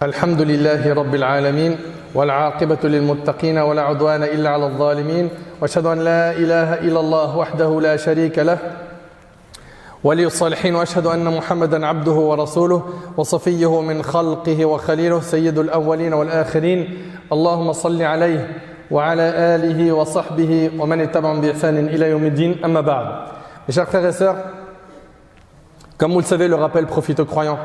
الحمد لله رب العالمين والعاقبة للمتقين ولا عدوان إلا على الظالمين وأشهد أن لا إله إلا الله وحده لا شريك له ولي الصالحين وأشهد أن محمدا عبده ورسوله وصفيه من خلقه وخليله سيد الأولين والآخرين اللهم صل عليه وعلى آله وصحبه ومن اتبعهم بإحسان إلى يوم الدين أما بعد. Mes chers frères et sœurs, comme vous le savez, le rappel profite aux croyants.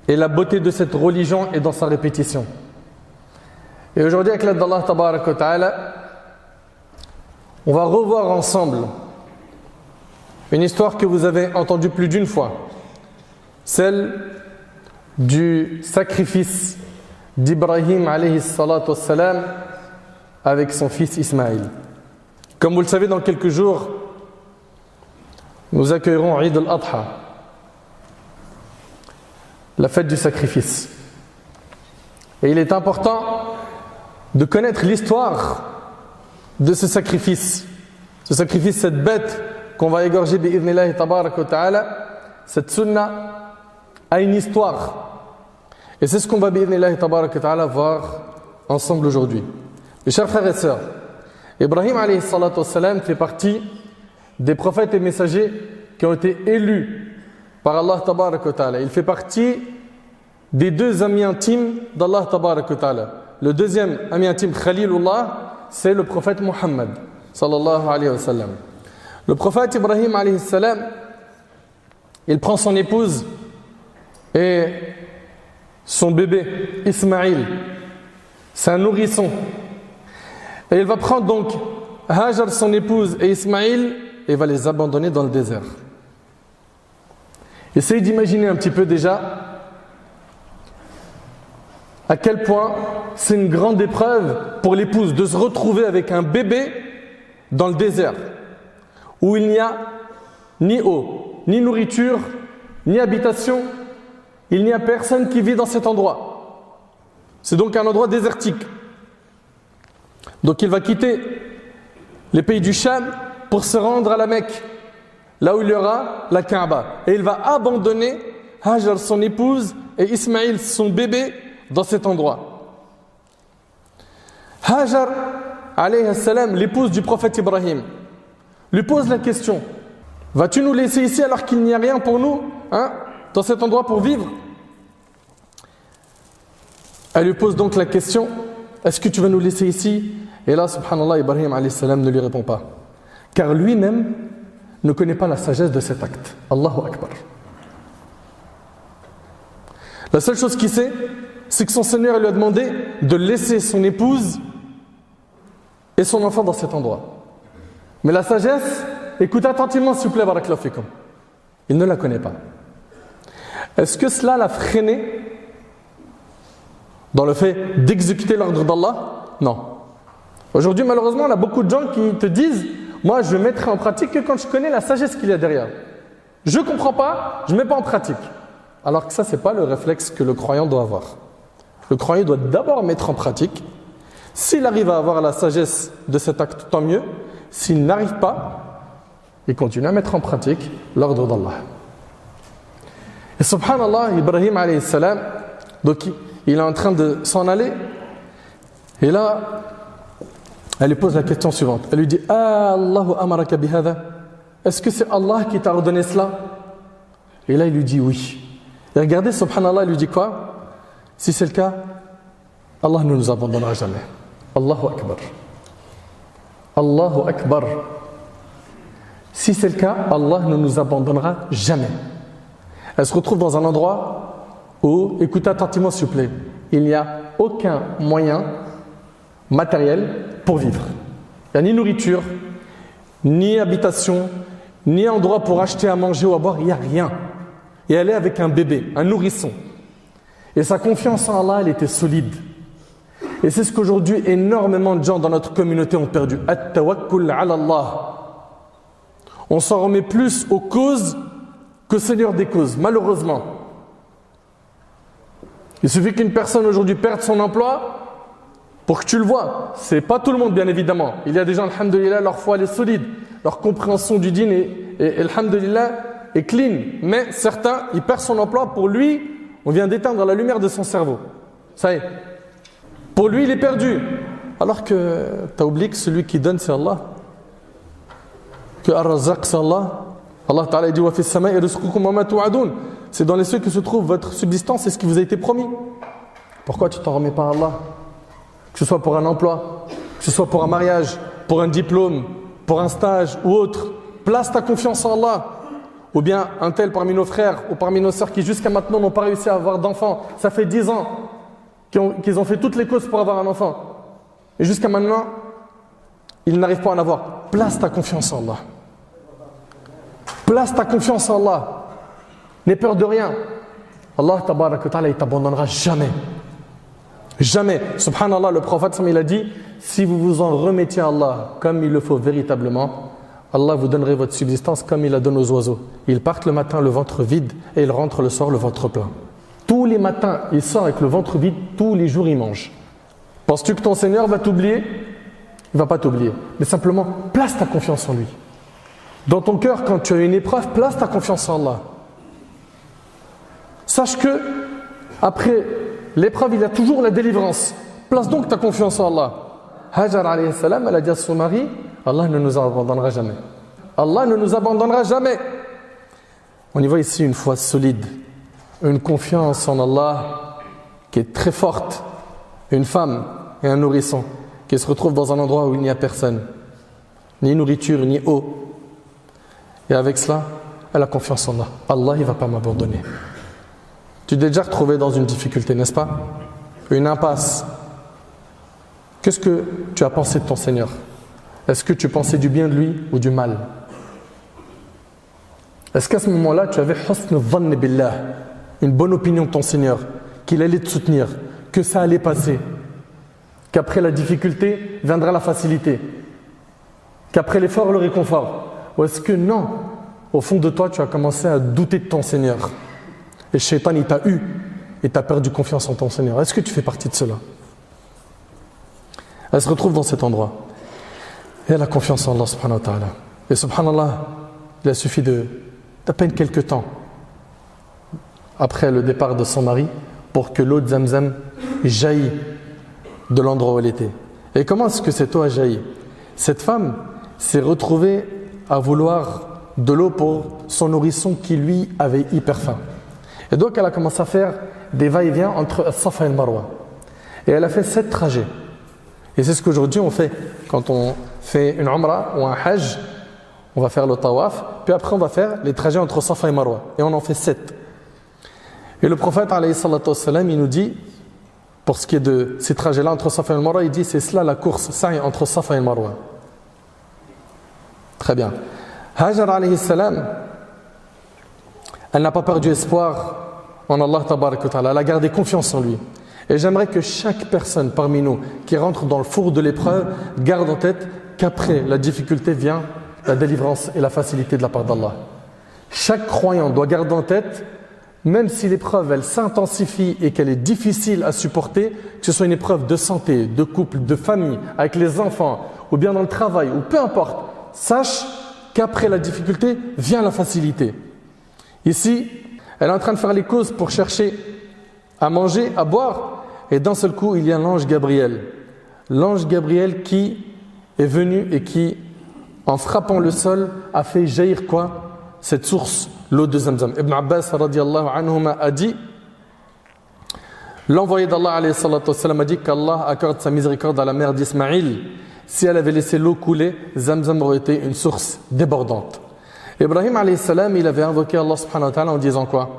Et la beauté de cette religion est dans sa répétition. Et aujourd'hui, avec l'aide d'Allah Tabarak wa Ta'ala, on va revoir ensemble une histoire que vous avez entendue plus d'une fois, celle du sacrifice d'Ibrahim alayhi salatu wassalam avec son fils Ismaïl. Comme vous le savez, dans quelques jours, nous accueillerons Eid al-Adha, la fête du sacrifice. Et il est important de connaître l'histoire de ce sacrifice. Ce sacrifice, cette bête qu'on va égorger bi'idhnillahi tabarak wa ta'ala, cette sunna a une histoire. Et c'est ce qu'on va bi'idhnillahi tabarak wa ta'ala voir ensemble aujourd'hui. Mes chers frères et sœurs, Ibrahim alayhi salatu wassalam fait partie des prophètes et messagers qui ont été élus par Allah Tabarak wa Ta'ala. Il fait partie des deux amis intimes d'Allah Tabarak wa Ta'ala. Le deuxième ami intime, Khalilullah, c'est le prophète Muhammad sallallahu alayhi wa sallam. Le prophète Ibrahim alayhi salam, il prend son épouse et son bébé Ismaïl, c'est un nourrisson. Et il va prendre donc Hajar, son épouse, et Ismaïl, et va les abandonner dans le désert. Essayez d'imaginer un petit peu déjà à quel point c'est une grande épreuve pour l'épouse de se retrouver avec un bébé dans le désert où il n'y a ni eau, ni nourriture, ni habitation, il n'y a personne qui vit dans cet endroit. C'est donc un endroit désertique. Donc il va quitter les pays du Cham pour se rendre à la Mecque, là où il y aura la Kaaba. Et il va abandonner Hajar, son épouse, et Ismaïl, son bébé, dans cet endroit. Hajar, alayhi salam, l'épouse du prophète Ibrahim, lui pose la question: vas-tu nous laisser ici alors qu'il n'y a rien pour nous, dans cet endroit pour vivre? Elle lui pose donc la question: est-ce que tu vas nous laisser ici? Et là, subhanallah, Ibrahim alayhi salam ne lui répond pas, car lui-même ne connaît pas la sagesse de cet acte. Allahu Akbar. La seule chose qu'il sait, c'est que son Seigneur lui a demandé de laisser son épouse et son enfant dans cet endroit. Mais la sagesse, écoutez attentivement s'il vous plaît, barakallahu fikum. Il ne la connaît pas. Est-ce que cela l'a freiné dans le fait d'exécuter l'ordre d'Allah? Non. Aujourd'hui, malheureusement, on a beaucoup de gens qui te disent: moi, je mettrai en pratique que quand je connais la sagesse qu'il y a derrière. Je ne comprends pas, je ne mets pas en pratique. Alors que ça, ce n'est pas le réflexe que le croyant doit avoir. Le croyant doit d'abord mettre en pratique. S'il arrive à avoir la sagesse de cet acte, tant mieux. S'il n'arrive pas, il continue à mettre en pratique l'ordre d'Allah. Et subhanallah, Ibrahim alayhi salam, donc il est en train de s'en aller. Et là, elle lui pose la question suivante. Elle lui dit: ah, Allahu amaraka bihada. Est-ce que c'est Allah qui t'a ordonné cela? Et là, il lui dit oui. Et regardez, subhanallah, il lui dit quoi? Si c'est le cas, Allah ne nous abandonnera jamais. Allahu Akbar. Allahu Akbar. Si c'est le cas, Allah ne nous abandonnera jamais. Elle se retrouve dans un endroit où, écoutez attentivement s'il vous plaît, il n'y a aucun moyen matériel pour vivre. Il n'y a ni nourriture, ni habitation, ni endroit pour acheter à manger ou à boire, il n'y a rien. Et elle est avec un bébé, un nourrisson. Et sa confiance en Allah, elle était solide. Et c'est ce qu'aujourd'hui énormément de gens dans notre communauté ont perdu. At-tawakkul ala Allah. On s'en remet plus aux causes qu'au Seigneur des causes, malheureusement. Il suffit qu'une personne aujourd'hui perde son emploi pour que tu le vois. C'est pas tout le monde, bien évidemment. Il y a des gens, alhamdoulilah, leur foi elle est solide, leur compréhension du dîn est alhamdoulilah, est clean. Mais certains, ils perdent son emploi pour lui, on vient d'éteindre la lumière de son cerveau. Ça y est. Pour lui, il est perdu. Alors que tu as oublié que celui qui donne, c'est Allah. Que Ar-Razzaq, c'est Allah. Allah Ta'ala dit wa fis sama'i rizqukum wa ma tu'adun. C'est dans les cieux que se trouve votre subsistance et ce qui vous a été promis. Pourquoi tu t'en remets pas à Allah? Que ce soit pour un emploi, que ce soit pour un mariage, pour un diplôme, pour un stage ou autre. Place ta confiance en Allah. Ou bien un tel parmi nos frères ou parmi nos sœurs qui jusqu'à maintenant n'ont pas réussi à avoir d'enfants. Ça fait 10 ans qu'ils ont fait toutes les causes pour avoir un enfant. Et jusqu'à maintenant, ils n'arrivent pas à en avoir. Place ta confiance en Allah. Place ta confiance en Allah. N'aie peur de rien. Allah tabaraka wa ta'ala, il t'abandonnera jamais. Jamais. Subhanallah, le prophète, il a dit, si vous vous en remettiez à Allah comme il le faut véritablement, Allah vous donnerait votre subsistance comme il la donne aux oiseaux. Ils partent le matin le ventre vide et ils rentrent le soir le ventre plein. Tous les matins, il sort avec le ventre vide, tous les jours il mange. Penses-tu que ton Seigneur va t'oublier? Il ne va pas t'oublier. Mais simplement, place ta confiance en lui. Dans ton cœur, quand tu as une épreuve, place ta confiance en Allah. Sache que, après l'épreuve, il y a toujours la délivrance. Place donc ta confiance en Allah. Hajar alayhi salam, elle a dit à son mari, Allah ne nous abandonnera jamais. Allah ne nous abandonnera jamais. On y voit ici une foi solide, une confiance en Allah qui est très forte. Une femme et un nourrisson qui se retrouvent dans un endroit où il n'y a personne, ni nourriture, ni eau. Et avec cela, elle a confiance en Allah. Allah, il ne va pas m'abandonner. Tu t'es déjà retrouvé dans une difficulté, n'est-ce pas? Une impasse. Qu'est-ce que tu as pensé de ton Seigneur? Est-ce que tu pensais du bien de lui ou du mal? Est-ce qu'à ce moment-là, tu avais husn dhann billah, une bonne opinion de ton Seigneur, qu'il allait te soutenir, que ça allait passer, qu'après la difficulté viendra la facilité, qu'après l'effort le réconfort? Ou est-ce que non, au fond de toi tu as commencé à douter de ton Seigneur et le shaitan il t'a eu et tu as perdu confiance en ton Seigneur? Est-ce que tu fais partie de cela? Elle se retrouve dans cet endroit et elle a confiance en Allah subhanahu wa ta'ala. Et subhanallah, il a suffi d'à peine quelques temps après le départ de son mari pour que l'eau de Zamzam jaillit de l'endroit où elle était. Et comment est-ce que cette eau a jailli? Cette femme s'est retrouvée à vouloir de l'eau pour son nourrisson qui lui avait hyper faim. Et donc elle a commencé à faire des va-et-vient entre Safa et le Marwa. Et elle a fait 7 trajets. Et c'est ce qu'aujourd'hui on fait. Quand on fait une Umrah ou un Hajj, on va faire le Tawaf, puis après on va faire les trajets entre Safa et Marwa. Et on en fait 7. Et le prophète, alayhi salatu wassalam, il nous dit, pour ce qui est de ces trajets-là entre Safa et Marwa, il dit c'est cela la course, sa'i entre Safa et Marwa. Très bien. Hajar alayhi salam, elle n'a pas perdu espoir en Allah tabarak wa ta'ala, elle a gardé confiance en lui. Et j'aimerais que chaque personne parmi nous qui rentre dans le four de l'épreuve garde en tête qu'après la difficulté vient la délivrance et la facilité de la part d'Allah. Chaque croyant doit garder en tête, même si l'épreuve elle s'intensifie et qu'elle est difficile à supporter, que ce soit une épreuve de santé, de couple, de famille, avec les enfants, ou bien dans le travail, ou peu importe, sache qu'après la difficulté vient la facilité. Ici, elle est en train de faire les causes pour chercher à manger, à boire, et d'un seul coup, il y a l'ange Gabriel. L'ange Gabriel qui est venu et qui, en frappant le sol, a fait jaillir quoi? Cette source, l'eau de Zamzam. Ibn Abbas radiyallahu anhuma a dit, l'envoyé d'Allah alayhi salatu wassalam a dit qu'Allah accorde sa miséricorde à la mère d'Ismaïl. Si elle avait laissé l'eau couler, Zamzam aurait été une source débordante. Ibrahim alayhi salam, il avait invoqué Allah subhanahu wa ta'ala en disant quoi?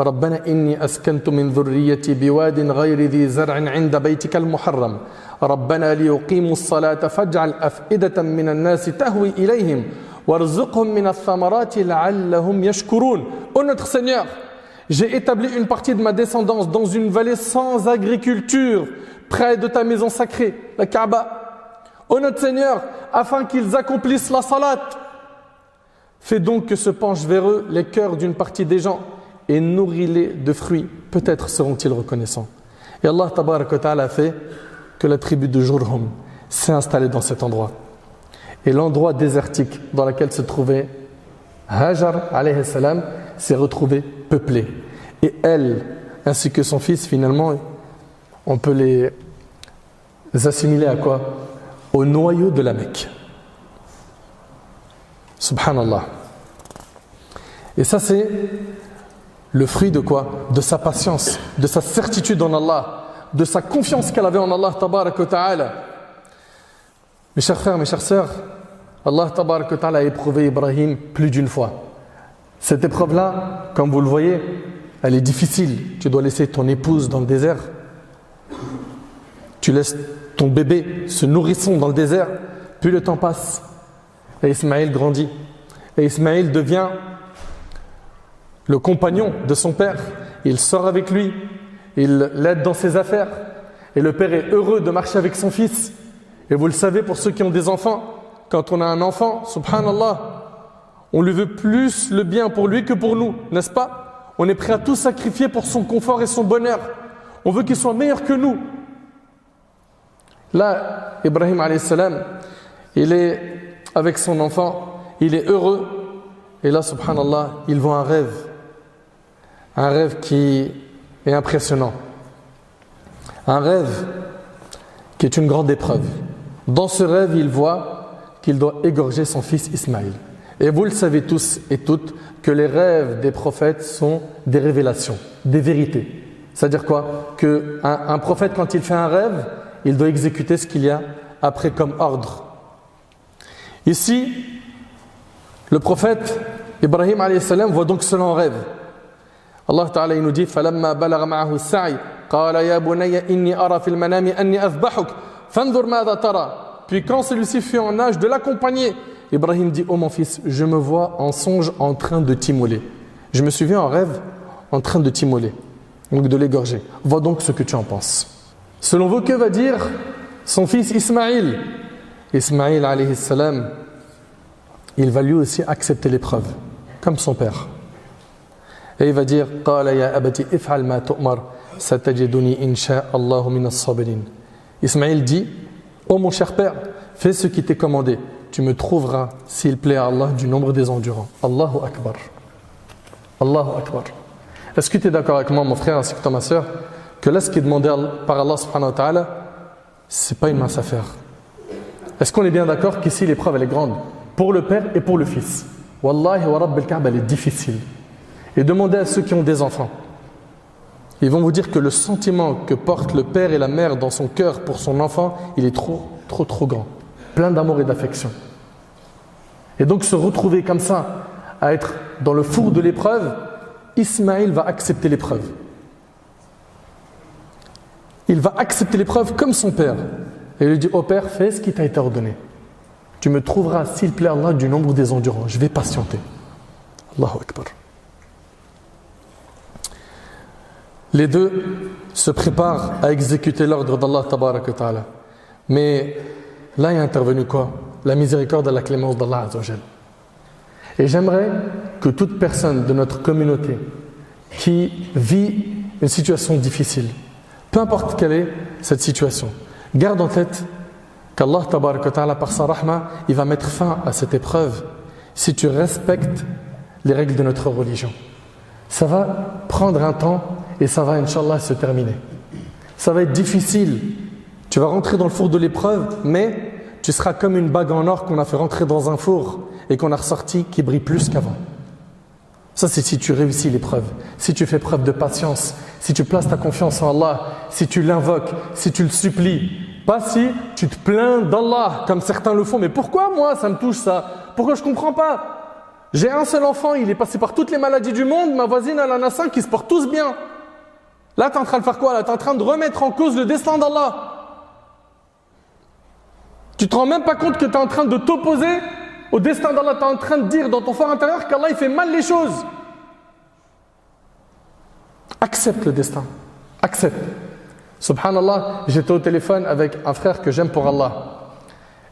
ربنا إني أسكنت من ذريتي بواد غير ذي زرع عند بيتك المحرم ربنا ليقيموا الصلاة فاجعل أفئدة من الناس تهوي إليهم وارزقهم من الثمرات لعلهم يشكرون. Ô notre Seigneur, j'ai établi une partie de ma descendance dans une vallée sans agriculture près de ta maison sacrée, la Kaaba. Ô notre Seigneur, afin qu'ils accomplissent la salat, fais donc que se penchent vers eux les cœurs d'une partie des gens et nourris-les de fruits, peut-être seront-ils reconnaissants. Et Allah tabarak wa ta'ala a fait que la tribu de Jurhum s'est installée dans cet endroit. Et l'endroit désertique dans lequel se trouvait Hajar alayhi salam s'est retrouvé peuplé. Et elle, ainsi que son fils, finalement, on peut les assimiler à quoi? Au noyau de la Mecque. Subhanallah. Et ça, c'est le fruit de quoi? De sa patience, de sa certitude en Allah, de sa confiance qu'elle avait en Allah tabarak wa ta'ala. Mes chers frères, mes chères sœurs, Allah tabarak wa ta'ala a éprouvé Ibrahim plus d'une fois. Cette épreuve-là, comme vous le voyez, elle est difficile. Tu dois laisser ton épouse dans le désert. Tu laisses ton bébé, ce nourrisson dans le désert. Puis le temps passe. Et Ismaël grandit. Et Ismaël devient le compagnon de son père. Il sort avec lui. Il l'aide dans ses affaires. Et le père est heureux de marcher avec son fils. Et vous le savez, pour ceux qui ont des enfants, quand on a un enfant, subhanallah, on lui veut plus le bien pour lui que pour nous, n'est-ce pas? On est prêt à tout sacrifier pour son confort et son bonheur. On veut qu'il soit meilleur que nous. Là, Ibrahim alayhi salam, il est avec son enfant, il est heureux. Et là, subhanallah, il voit un rêve qui est impressionnant. Un rêve qui est une grande épreuve. Dans ce rêve, il voit qu'il doit égorger son fils Ismaël. Et vous le savez tous et toutes que les rêves des prophètes sont des révélations, des vérités. C'est-à-dire quoi? Qu'un prophète, quand il fait un rêve, il doit exécuter ce qu'il y a après comme ordre. Ici, le prophète Ibrahim alayhi salam voit donc cela en rêve. Allah Ta'ala il nous dit فَلَمَّا بَلَغَ مَعَهُ السَّعْيَ قَالَ يَا بُنَيَّ إِنِّي أَرَى فِي الْمَنَامِ أَنِّي أَذْبَحُكَ فَانْظُرْ مَاذَا تَرَى. Puis quand celui-ci fut en âge de l'accompagner, Ibrahim dit: oh mon fils, je me vois en songe en train de t'immoler. Je me suis vu en rêve en train de t'immoler, donc de l'égorger. Vois donc ce que tu en penses. Selon vous, que va dire son fils Ismaïl? Ismaïl alayhi salam, il va lui aussi accepter l'épreuve, comme son père. Et il va dire: قال يا أبتي افعل ما تؤمر ستجدني إن شاء الله من الصابرين. Ismaïl dit: oh mon cher père, fais ce qui t'est commandé. Tu me trouveras, s'il plaît à Allah, du nombre des endurants. Allahu Akbar. Allahu Akbar. Est-ce que tu es d'accord avec moi, mon frère, ainsi que toi, ma soeur, que là, ce qui est demandé par Allah subhanahu wa ta'ala, c'est pas une mince affaire? Est-ce qu'on est bien d'accord qu'ici, l'épreuve, elle est grande, pour le père et pour le fils? Wallahi wa Rabbil Kaaba, elle est difficile. Et demandez à ceux qui ont des enfants. Ils vont vous dire que le sentiment que portent le père et la mère dans son cœur pour son enfant, il est trop grand. Plein d'amour et d'affection. Et donc se retrouver comme ça, à être dans le four de l'épreuve, Ismaïl va accepter l'épreuve. Il va accepter l'épreuve comme son père. Et il lui dit: oh père, fais ce qui t'a été ordonné. Tu me trouveras, s'il plaît à Allah, du nombre des endurants. Je vais patienter. Allahu Akbar. Les deux se préparent à exécuter l'ordre d'Allah tabaraka wa ta'ala. Mais là est intervenu quoi? La miséricorde et la clémence d'Allah Azza wa Jal. Et j'aimerais que toute personne de notre communauté qui vit une situation difficile, peu importe quelle est cette situation, garde en tête qu'Allah tabaraka wa ta'ala, par sa rahma, il va mettre fin à cette épreuve si tu respectes les règles de notre religion. Ça va prendre un temps et ça va, Inch'Allah, se terminer. Ça va être difficile. Tu vas rentrer dans le four de l'épreuve, mais tu seras comme une bague en or qu'on a fait rentrer dans un four et qu'on a ressorti qui brille plus qu'avant. Ça, c'est si tu réussis l'épreuve, si tu fais preuve de patience, si tu places ta confiance en Allah, si tu l'invoques, si tu le supplies. Pas si tu te plains d'Allah, comme certains le font. Mais pourquoi moi, ça me touche ça? Pourquoi je ne comprends pas? J'ai un seul enfant, il est passé par toutes les maladies du monde, ma voisine, elle en a 5 qui se portent tous bien. Là, tu es en train de faire quoi? Là, tu es en train de remettre en cause le destin d'Allah. Tu te rends même pas compte que tu es en train de t'opposer au destin d'Allah. Tu es en train de dire dans ton fort intérieur qu'Allah il fait mal les choses. Accepte le destin. Accepte. Subhanallah, j'étais au téléphone avec un frère que j'aime pour Allah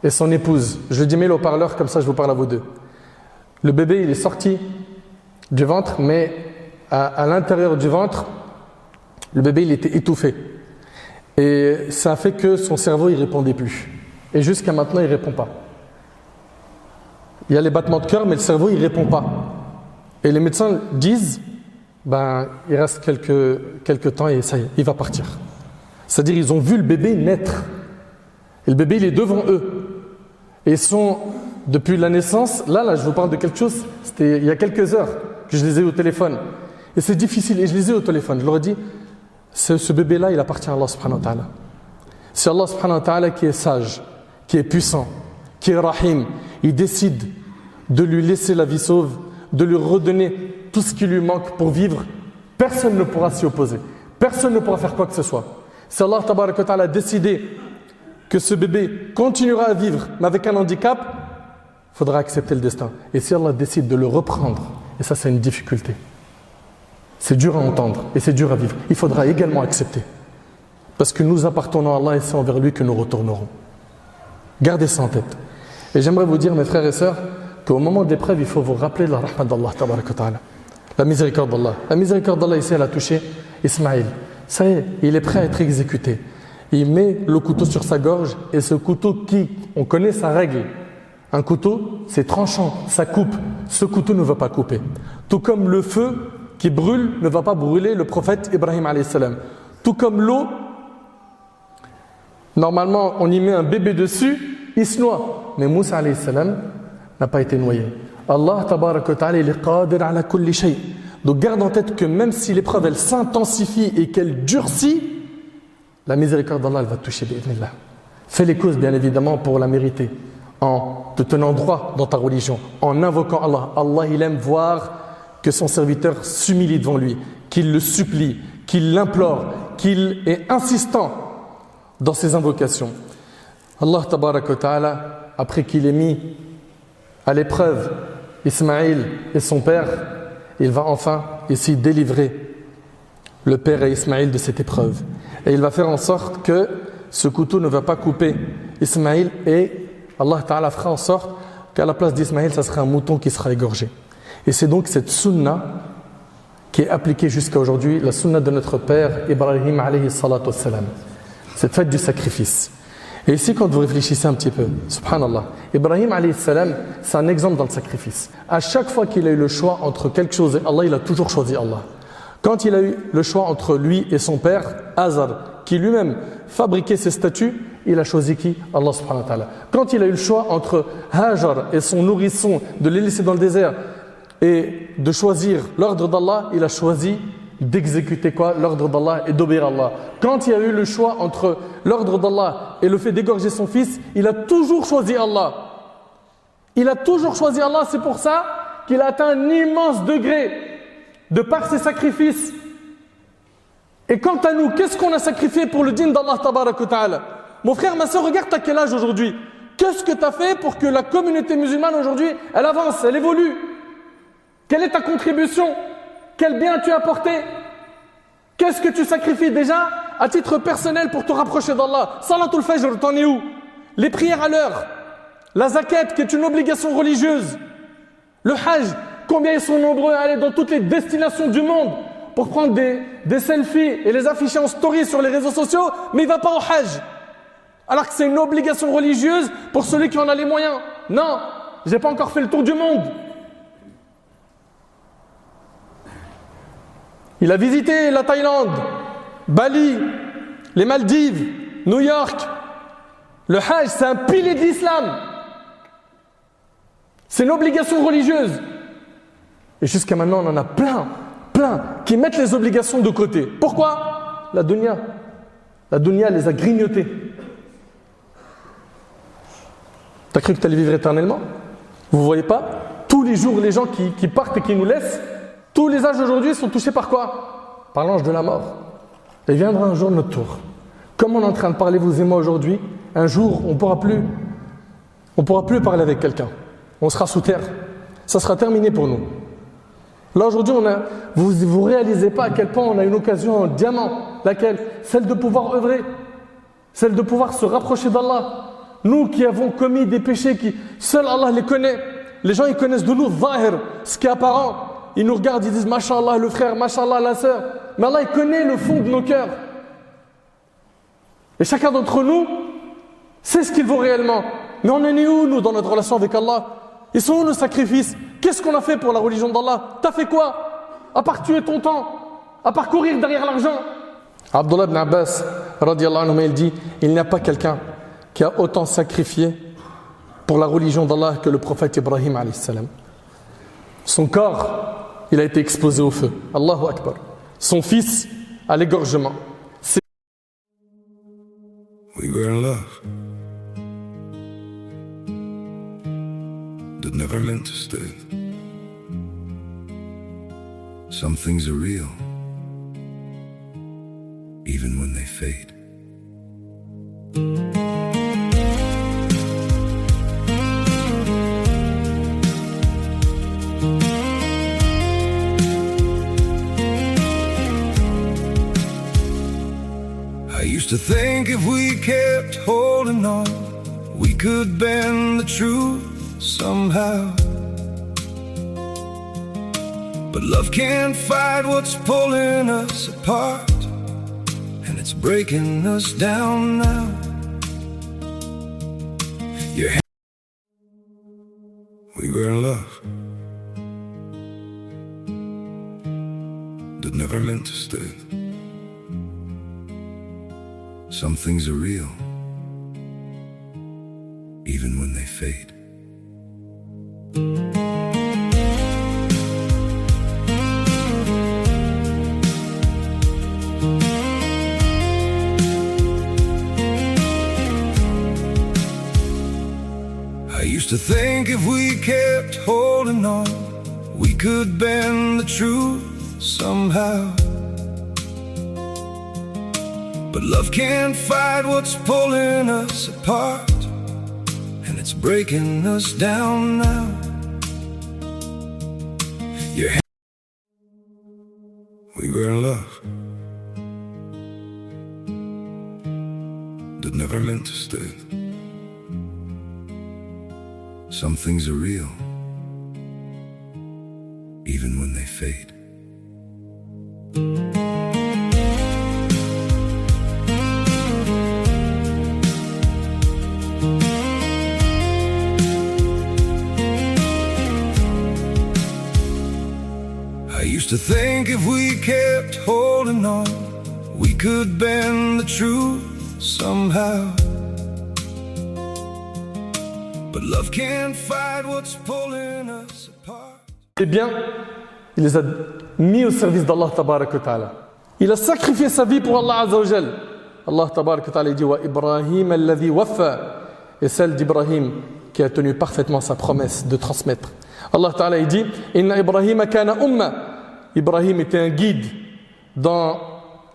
et son épouse. Je lui dis: mets le haut-parleur, comme ça je vous parle à vous deux. Le bébé, il est sorti du ventre, mais à l'intérieur du ventre, le bébé, il était étouffé. Et ça a fait que son cerveau, il ne répondait plus. Et jusqu'à maintenant, il ne répond pas. Il y a les battements de cœur, mais le cerveau, il ne répond pas. Et les médecins disent ben, il reste quelques temps et ça y est, il va partir. C'est-à-dire, ils ont vu le bébé naître. Et le bébé, il est devant eux. Et ils sont, depuis la naissance, là, je vous parle de quelque chose, c'était il y a quelques heures que je les ai au téléphone. Et c'est difficile, et je les ai au téléphone. Je leur ai dit, ce bébé-là, il appartient à Allah subhanahu wa ta'ala. C'est Allah subhanahu wa ta'ala qui est sage, qui est puissant, qui est rahim. Il décide de lui laisser la vie sauve, de lui redonner tout ce qui lui manque pour vivre. Personne ne pourra s'y opposer. Personne ne pourra faire quoi que ce soit. Si Allah tabaraka wa ta'ala a décidé que ce bébé continuera à vivre, mais avec un handicap, il faudra accepter le destin. Et si Allah décide de le reprendre, et ça c'est une difficulté, c'est dur à entendre et c'est dur à vivre, il faudra également accepter. Parce que nous appartenons à Allah et c'est envers lui que nous retournerons. Gardez ça en tête. Et j'aimerais vous dire, mes frères et sœurs, qu'au moment de l'épreuve, il faut vous rappeler de la rahmat d'Allah tabaraka wa ta'ala. La miséricorde d'Allah. La miséricorde d'Allah ici, elle a touché Ismaïl. Ça y est, il est prêt à être exécuté. Il met le couteau sur sa gorge et ce couteau on connaît sa règle. Un couteau, c'est tranchant, ça coupe. Ce couteau ne va pas couper. Tout comme le feu qui brûle ne va pas brûler le prophète Ibrahim alayhi salam. Tout comme l'eau, normalement on y met un bébé dessus, il se noie. Mais Moussa alayhi salam n'a pas été noyé. Allah tabaraka wa ta'ala il est qadir ala kulli shay. Donc garde en tête que même si l'épreuve elle s'intensifie et qu'elle durcit, la miséricorde d'Allah elle va te toucher bi'idhnillah. Fais les causes bien évidemment pour la mériter, en te tenant droit dans ta religion, en invoquant Allah. Allah il aime voir que son serviteur s'humilie devant lui, qu'il le supplie, qu'il l'implore, qu'il est insistant dans ses invocations. Allah tabaraka wa ta'ala, après qu'il ait mis à l'épreuve Ismaïl et son père, il va enfin ici délivrer le père et Ismaïl de cette épreuve. Et il va faire en sorte que ce couteau ne va pas couper Ismaïl et Allah Ta'ala fera en sorte qu'à la place d'Ismaïl, ça sera un mouton qui sera égorgé. Et c'est donc cette sunna qui est appliquée jusqu'à aujourd'hui, la sunna de notre père Ibrahim alayhi salatu wassalam. Cette fête du sacrifice. Et ici, quand vous réfléchissez un petit peu, subhanallah, Ibrahim alayhi salam, c'est un exemple dans le sacrifice. À chaque fois qu'il a eu le choix entre quelque chose et Allah, il a toujours choisi Allah. Quand il a eu le choix entre lui et son père, Azar, qui lui-même fabriquait ses statues, il a choisi qui? Allah subhanahu wa ta'ala. Quand il a eu le choix entre Hajar et son nourrisson, de les laisser dans le désert et de choisir l'ordre d'Allah, il a choisi d'exécuter quoi? L'ordre d'Allah et d'obéir à Allah. Quand il a eu le choix entre l'ordre d'Allah et le fait d'égorger son fils, il a toujours choisi Allah. Il a toujours choisi Allah, c'est pour ça qu'il a atteint un immense degré de par ses sacrifices. Et quant à nous, qu'est-ce qu'on a sacrifié pour le dîn d'Allah tabarak wa ta'ala? Mon frère, ma soeur, regarde t'as quel âge aujourd'hui? Qu'est-ce que tu as fait pour que la communauté musulmane aujourd'hui, elle avance, elle évolue? Quelle est ta contribution? Quel bien tu as apporté? Qu'est-ce que tu sacrifies déjà à titre personnel pour te rapprocher d'Allah? Salatul Fajr, t'en es où? Les prières à l'heure, la zakat qui est une obligation religieuse, le hajj, combien ils sont nombreux à aller dans toutes les destinations du monde pour prendre des selfies et les afficher en story sur les réseaux sociaux, mais il ne va pas au hajj. Alors que c'est une obligation religieuse pour celui qui en a les moyens. Non, je n'ai pas encore fait le tour du monde. Il a visité la Thaïlande, Bali, les Maldives, New York. Le hajj, c'est un pilier de l'islam. C'est une obligation religieuse. Et jusqu'à maintenant, on en a plein qui mettent les obligations de côté. Pourquoi? La dunya les a grignotés. T'as cru que tu allais vivre éternellement? Vous ne voyez pas? Tous les jours, les gens qui partent et qui nous laissent, tous les âges aujourd'hui sont touchés par quoi? Par l'ange de la mort. Et viendra un jour notre tour. Comme on est en train de parler, vous et moi aujourd'hui, un jour, on ne pourra plus parler avec quelqu'un. On sera sous terre. Ça sera terminé pour nous. Là aujourd'hui, vous ne réalisez pas à quel point on a une occasion en diamant. Laquelle? Celle de pouvoir œuvrer. Celle de pouvoir se rapprocher d'Allah. Nous qui avons commis des péchés qui, seul Allah les connaît. Les gens ils connaissent de nous, zahir, ce qui est apparent. Ils nous regardent, ils disent Masha'Allah le frère, Masha'Allah la sœur. Mais Allah il connaît le fond de nos cœurs. Et chacun d'entre nous sait ce qu'il vaut réellement. Mais on en est où nous dans notre relation avec Allah? Ils sont où nos sacrifices? Qu'est-ce qu'on a fait pour la religion d'Allah? T'as fait quoi? à part tuer ton temps, à part courir derrière l'argent. Abdullah ibn Abbas, radiallahu anhu, il dit, il n'y a pas quelqu'un qui a autant sacrifié pour la religion d'Allah que le prophète Ibrahim alayhi salam. Son corps, il a été exposé au feu. Allahu Akbar. Son fils à l'égorgement. We were in love, but never meant to stay. Some things are real, even when they fade. I used to think if we kept holding on, we could bend the truth somehow. But love can't fight what's pulling us apart, and it's breaking us down now. We were in love, but never meant to stay. Some things are real, even when they fade. I used to think if we kept holding on, we could bend the truth somehow. But love can't fight what's pulling us apart, and it's breaking us down now. We were in love, but never meant to stay. Some things are real, even when they fade. I used to think if we kept holding on, we could bend the truth somehow. But love can't fight what's pulling us apart. Eh bien, il les a mis au service d'Allah tabarak wa ta'ala. Il a sacrifié sa vie pour Allah azza wa jal. Allah tabarak wa ta'ala dit wa Ibrahim alladhi waffa, et celle d'Ibrahim qui a tenu parfaitement sa promesse de transmettre. Allah ta'ala dit inna Ibrahim kana umma. Ibrahim était un guide. Dans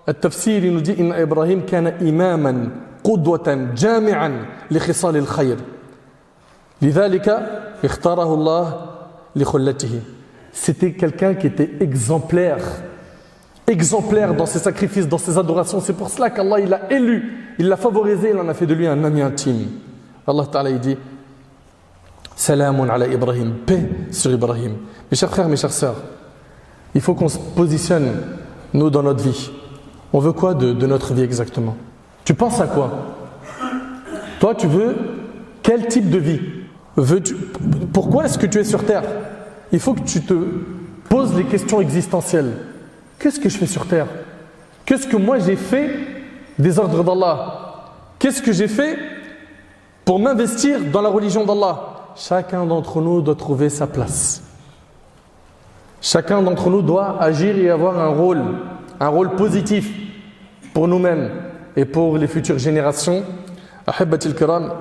le tafsir, il nous dit inna Ibrahim kana imaman qudwatan jami'an li khisal al-khayr. لذلك اختاره الله لخلته. C'était quelqu'un qui était exemplaire dans ses sacrifices, dans ses adorations. C'est pour cela qu'Allah il l'a élu, il l'a favorisé, il en a fait de lui un ami intime. Allah Ta'ala il dit Salamun ala Ibrahim, paix sur Ibrahim. Mes chers frères, mes chères sœurs, il faut qu'on se positionne, nous, dans notre vie. On veut quoi de notre vie exactement? Tu penses à quoi? Toi, tu veux quel type de vie? Pourquoi est-ce que tu es sur terre? Il faut que tu te poses les questions existentielles. Qu'est-ce que je fais sur terre? Qu'est-ce que moi j'ai fait des ordres d'Allah? Qu'est-ce que j'ai fait pour m'investir dans la religion d'Allah? Chacun d'entre nous doit trouver sa place. Chacun d'entre nous doit agir et avoir un rôle positif pour nous-mêmes et pour les futures générations. Ahibbatil kiram,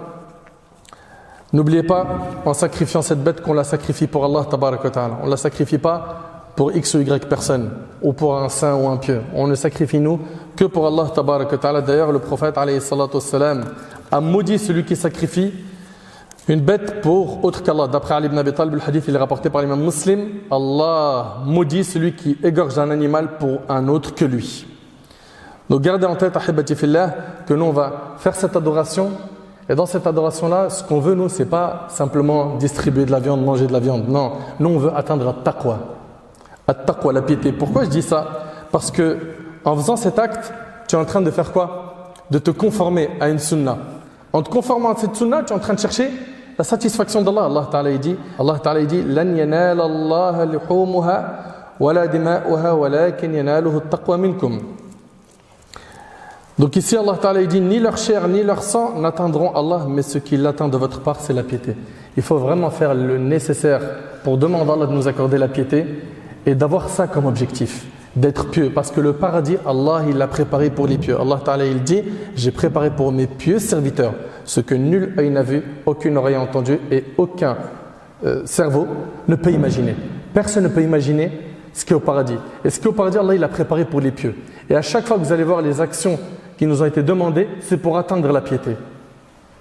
n'oubliez pas, en sacrifiant cette bête, qu'on la sacrifie pour Allah tabarak wa ta'ala. On ne la sacrifie pas pour X ou Y personne, ou pour un saint ou un pieux. On ne sacrifie nous que pour Allah tabarak wa ta'ala. D'ailleurs, le prophète alayhi salatu wassalam a maudit celui qui sacrifie une bête pour autre qu'Allah. D'après Ali ibn Abi Talib, le hadith il est rapporté par l'imam Muslim. Allah maudit celui qui égorge un animal pour un autre que lui. Donc gardez en tête, ahibati fillah, que nous on va faire cette adoration. Et dans cette adoration-là, ce qu'on veut, nous, c'est pas simplement distribuer de la viande, manger de la viande. Non, nous, on veut atteindre at-taqwa. At-taqwa, la piété. Pourquoi je dis ça? Parce que en faisant cet acte, tu es en train de faire quoi? De te conformer à une sunna. En te conformant à cette sunna, tu es en train de chercher la satisfaction d'Allah. Allah Ta'ala dit, Lan yanala Allah luhumuha ولا دماؤها ولكن يناله التقوى منكم. Donc ici Allah Ta'ala dit ni leur chair ni leur sang n'atteindront Allah, mais ce qui l'atteint de votre part c'est la piété. Il faut vraiment faire le nécessaire pour demander à Allah de nous accorder la piété et d'avoir ça comme objectif, d'être pieux, parce que le paradis Allah il l'a préparé pour les pieux. Allah Ta'ala il dit j'ai préparé pour mes pieux serviteurs ce que nul œil n'a vu, aucune oreille entendu et aucun cerveau ne peut imaginer. Personne ne peut imaginer ce qui est au paradis. Et ce qui est au paradis, Allah il l'a préparé pour les pieux. Et à chaque fois que vous allez voir les actions qui nous ont été demandées, c'est pour atteindre la piété.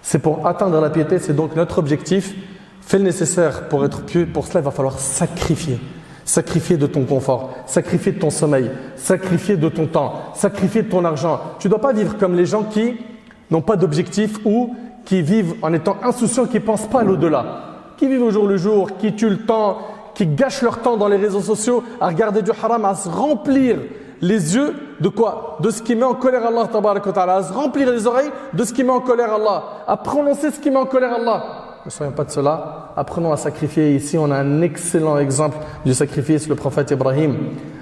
C'est pour atteindre la piété, c'est donc notre objectif. Fais le nécessaire pour être pieux. Pour cela, il va falloir sacrifier. Sacrifier de ton confort, sacrifier de ton sommeil, sacrifier de ton temps, sacrifier de ton argent. Tu ne dois pas vivre comme les gens qui n'ont pas d'objectif ou qui vivent en étant insouciants, qui ne pensent pas à l'au-delà. Qui vivent au jour le jour, qui tuent le temps, qui gâchent leur temps dans les réseaux sociaux à regarder du haram, à se remplir les yeux de quoi? De ce qui met en colère Allah tabarak wa ta'ala, à se remplir les oreilles de ce qui met en colère Allah, à prononcer ce qui met en colère Allah. Ne soyons pas de cela, apprenons à sacrifier. Ici on a un excellent exemple du sacrifice, le prophète Ibrahim,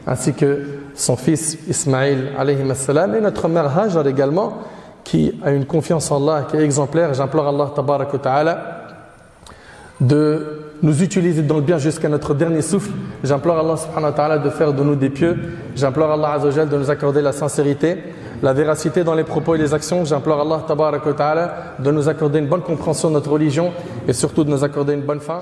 ainsi que son fils Ismaïl alayhi salam, et notre mère Hajar également, qui a une confiance en Allah qui est exemplaire. J'implore Allah tabarak wa ta'ala de nous utiliser dans le bien jusqu'à notre dernier souffle. J'implore Allah subhanahu wa ta'ala de faire de nous des pieux. J'implore Allah azza wa jal de nous accorder la sincérité, la véracité dans les propos et les actions. J'implore Allah tabarak wa ta'ala de nous accorder une bonne compréhension de notre religion et surtout de nous accorder une bonne fin.